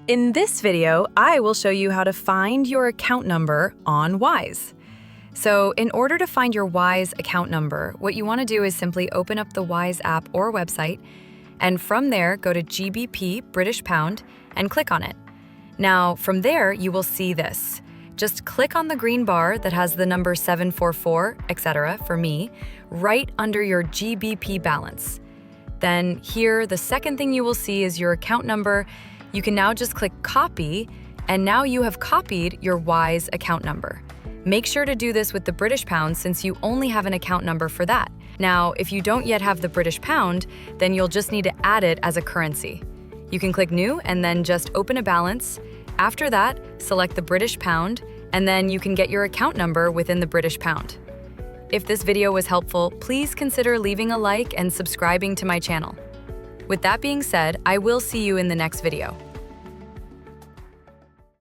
In this video, I will show you how to find your account number on Wise. So in order to find your Wise account number, what you want to do is simply open up the Wise app or website, and from there go to GBP, British Pound, and click on it. Now, from there, you will see this. Just click on the green bar that has the number 744, etc. for me, right under your GBP balance. Then here, the second thing you will see is your account number. You can now just click copy, and now you have copied your Wise account number. Make sure to do this with the British Pound since you only have an account number for that. Now, if you don't yet have the British Pound, then you'll just need to add it as a currency. You can click New and then just open a balance. After that, select the British Pound, and then you can get your account number within the British Pound. If this video was helpful, please consider leaving a like and subscribing to my channel. With that being said, I will see you in the next video.